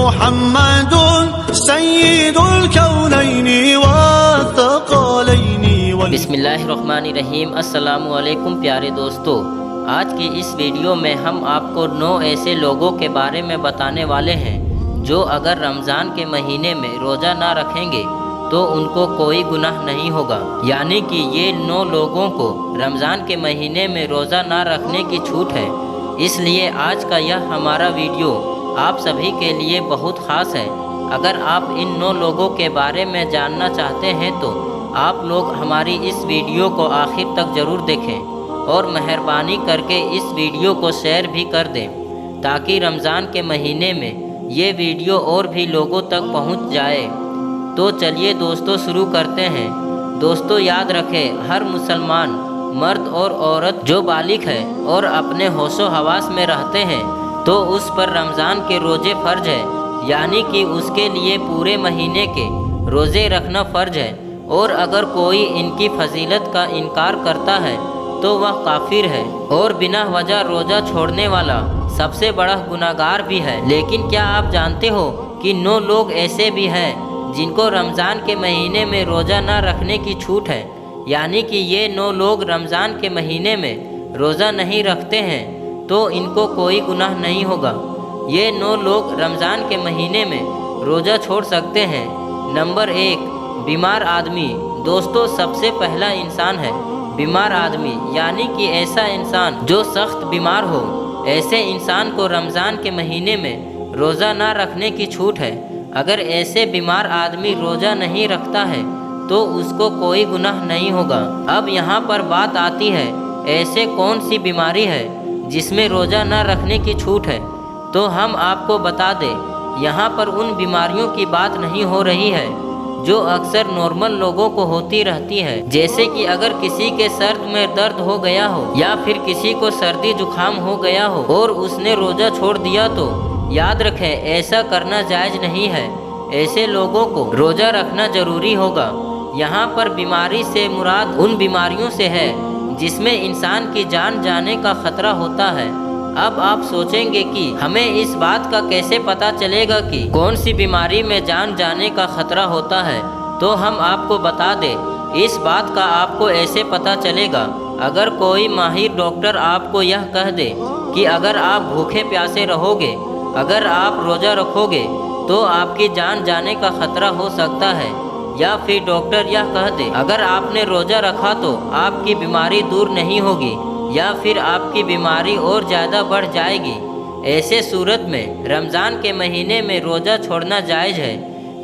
محمد سید الکونین والثقلین بسم اللہ الرحمن الرحیم۔ السلام علیکم پیارے دوستو، آج کی اس ویڈیو میں ہم آپ کو 9 ایسے لوگوں کے بارے میں بتانے والے ہیں جو اگر رمضان کے مہینے میں روزہ نہ رکھیں گے تو ان کو کوئی گناہ نہیں ہوگا، یعنی کہ یہ 9 لوگوں کو رمضان کے مہینے میں روزہ نہ رکھنے کی چھوٹ ہے۔ اس لیے آج کا یہ ہمارا ویڈیو آپ سبھی کے لیے بہت خاص ہے۔ اگر آپ ان 9 لوگوں کے بارے میں جاننا چاہتے ہیں تو آپ لوگ ہماری اس ویڈیو کو آخر تک ضرور دیکھیں اور مہربانی کر کے اس ویڈیو کو شیئر بھی کر دیں تاکہ رمضان کے مہینے میں یہ ویڈیو اور بھی لوگوں تک پہنچ جائے۔ تو چلیے دوستو شروع کرتے ہیں۔ دوستو یاد رکھیں، ہر مسلمان مرد اور عورت جو بالغ ہے اور اپنے ہوش و حواس میں رہتے ہیں تو اس پر رمضان کے روزے فرض ہے، یعنی کہ اس کے لیے پورے مہینے کے روزے رکھنا فرض ہے، اور اگر کوئی ان کی فضیلت کا انکار کرتا ہے تو وہ کافر ہے اور بنا وجہ روزہ چھوڑنے والا سب سے بڑا گناہگار بھی ہے۔ لیکن کیا آپ جانتے ہو کہ 9 لوگ ایسے بھی ہیں جن کو رمضان کے مہینے میں روزہ نہ رکھنے کی چھوٹ ہے، یعنی کہ یہ 9 لوگ رمضان کے مہینے میں روزہ نہیں رکھتے ہیں تو ان کو کوئی گناہ نہیں ہوگا۔ یہ 9 لوگ رمضان کے مہینے میں روزہ چھوڑ سکتے ہیں۔ نمبر 1، بیمار آدمی۔ دوستو سب سے پہلا انسان ہے بیمار آدمی، یعنی کہ ایسا انسان جو سخت بیمار ہو۔ ایسے انسان کو رمضان کے مہینے میں روزہ نہ رکھنے کی چھوٹ ہے۔ اگر ایسے بیمار آدمی روزہ نہیں رکھتا ہے تو اس کو کوئی گناہ نہیں ہوگا۔ اب یہاں پر بات آتی ہے، ایسے کون سی بیماری ہے جس میں روزہ نہ رکھنے کی چھوٹ ہے؟ تو ہم آپ کو بتا دیں، یہاں پر ان بیماریوں کی بات نہیں ہو رہی ہے جو اکثر نارمل لوگوں کو ہوتی رہتی ہے، جیسے کہ اگر کسی کے سر میں درد ہو گیا ہو یا پھر کسی کو سردی زکام ہو گیا ہو اور اس نے روزہ چھوڑ دیا تو یاد رکھیں ایسا کرنا جائز نہیں ہے۔ ایسے لوگوں کو روزہ رکھنا ضروری ہوگا۔ یہاں پر بیماری سے مراد ان بیماریوں سے ہے جس میں انسان کی جان جانے کا خطرہ ہوتا ہے۔ اب آپ سوچیں گے کہ ہمیں اس بات کا کیسے پتہ چلے گا کہ کون سی بیماری میں جان جانے کا خطرہ ہوتا ہے؟ تو ہم آپ کو بتا دیں، اس بات کا آپ کو ایسے پتہ چلے گا اگر کوئی ماہر ڈاکٹر آپ کو یہ کہہ دے کہ اگر آپ بھوکے پیاسے رہو گے، اگر آپ روزہ رکھو گے تو آپ کی جان جانے کا خطرہ ہو سکتا ہے، یا پھر ڈاکٹر یہ کہہ دے اگر آپ نے روزہ رکھا تو آپ کی بیماری دور نہیں ہوگی یا پھر آپ کی بیماری اور زیادہ بڑھ جائے گی۔ ایسے صورت میں رمضان کے مہینے میں روزہ چھوڑنا جائز ہے،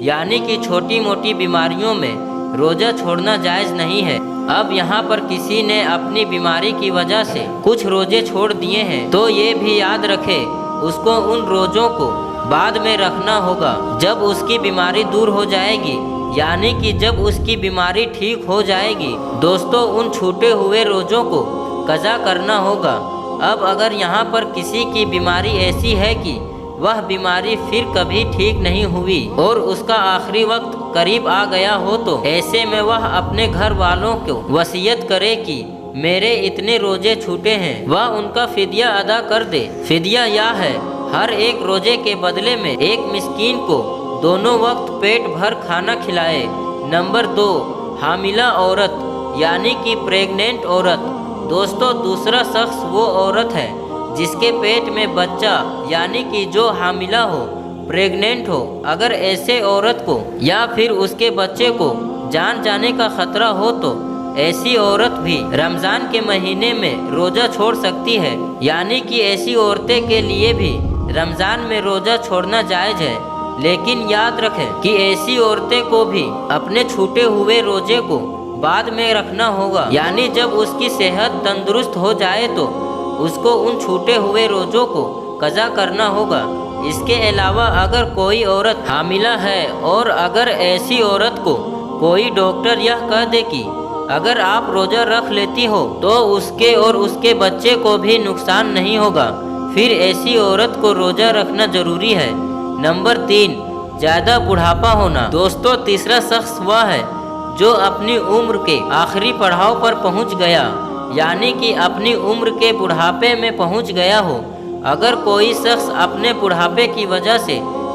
یعنی کہ چھوٹی موٹی بیماریوں میں روزہ چھوڑنا جائز نہیں ہے۔ اب یہاں پر کسی نے اپنی بیماری کی وجہ سے کچھ روزے چھوڑ دیے ہیں تو یہ بھی یاد رکھے اس کو ان روزوں کو بعد میں رکھنا ہوگا جب اس کی بیماری دور ہو جائے گی، یعنی کہ جب اس کی بیماری ٹھیک ہو جائے گی۔ دوستو ان چھوٹے ہوئے روزوں کو قضا کرنا ہوگا۔ اب اگر یہاں پر کسی کی بیماری ایسی ہے کہ وہ بیماری پھر کبھی ٹھیک نہیں ہوئی اور اس کا آخری وقت قریب آ گیا ہو تو ایسے میں وہ اپنے گھر والوں کو وصیت کرے کہ میرے اتنے روزے چھوٹے ہیں، وہ ان کا فدیہ ادا کر دے۔ فدیہ یہ ہے، ہر ایک روزے کے بدلے میں ایک مسکین کو دونوں وقت پیٹ بھر کھانا کھلائے۔ نمبر 2، حاملہ عورت، یعنی کہ پریگننٹ عورت۔ دوستو دوسرا شخص وہ عورت ہے جس کے پیٹ میں بچہ، یعنی کہ جو حاملہ ہو، پریگننٹ ہو۔ اگر ایسے عورت کو یا پھر اس کے بچے کو جان جانے کا خطرہ ہو تو ایسی عورت بھی رمضان کے مہینے میں روزہ چھوڑ سکتی ہے، یعنی کہ ایسی عورتیں کے لیے بھی رمضان میں روزہ چھوڑنا جائز ہے۔ لیکن یاد رکھیں کہ ایسی عورتیں کو بھی اپنے چھوٹے ہوئے روزے کو بعد میں رکھنا ہوگا، یعنی جب اس کی صحت تندرست ہو جائے تو اس کو ان چھوٹے ہوئے روزوں کو قضا کرنا ہوگا۔ اس کے علاوہ اگر کوئی عورت حاملہ ہے اور اگر ایسی عورت کو کوئی ڈاکٹر یہ کہہ دے کہ اگر آپ روزہ رکھ لیتی ہو تو اس کے اور اس کے بچے کو بھی نقصان نہیں ہوگا، پھر ایسی عورت کو روزہ رکھنا ضروری ہے۔ نمبر 3، زیادہ بڑھاپا ہونا۔ دوستو تیسرا شخص وہ ہے جو اپنی عمر کے آخری پڑاؤ پر پہنچ گیا، یعنی کہ اپنی عمر کے بڑھاپے میں پہنچ گیا ہو۔ اگر کوئی شخص اپنے بڑھاپے کی وجہ سے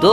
2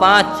5,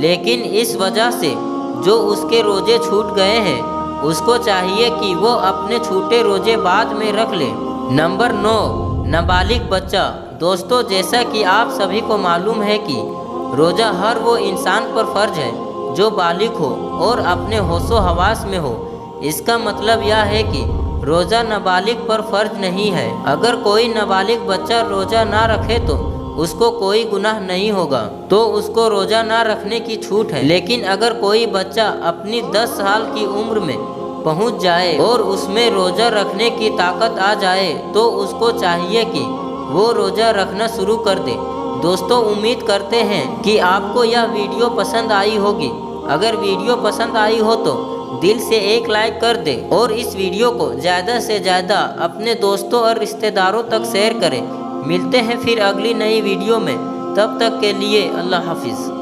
لیکن اس وجہ سے جو اس کے روزے چھوٹ گئے ہیں اس کو چاہیے کہ وہ اپنے چھوٹے روزے بعد میں رکھ لے۔ نمبر 9، نابالغ بچہ۔ دوستو، جیسا کہ آپ سبھی کو معلوم ہے کہ روزہ ہر وہ انسان پر فرض ہے جو بالغ ہو اور اپنے ہوش و حواس میں ہو۔ اس کا مطلب یہ ہے کہ روزہ نابالغ پر فرض نہیں ہے۔ اگر کوئی نابالغ بچہ روزہ نہ رکھے تو اس کو کوئی گناہ نہیں ہوگا، تو اس کو روزہ نہ رکھنے کی چھوٹ ہے۔ لیکن اگر کوئی بچہ اپنی 10 سال کی عمر میں پہنچ جائے اور اس میں روزہ رکھنے کی طاقت آ جائے تو اس کو چاہیے کہ وہ روزہ رکھنا شروع کر دے۔ دوستو، امید کرتے ہیں کہ آپ کو یہ ویڈیو پسند آئی ہوگی۔ اگر ویڈیو پسند آئی ہو تو دل سے ایک لائک کر دے اور اس ویڈیو کو زیادہ سے زیادہ اپنے دوستوں اور رشتہ داروں تک شیئر کریں۔ ملتے ہیں پھر اگلی نئی ویڈیو میں، تب تک کے لیے اللہ حافظ۔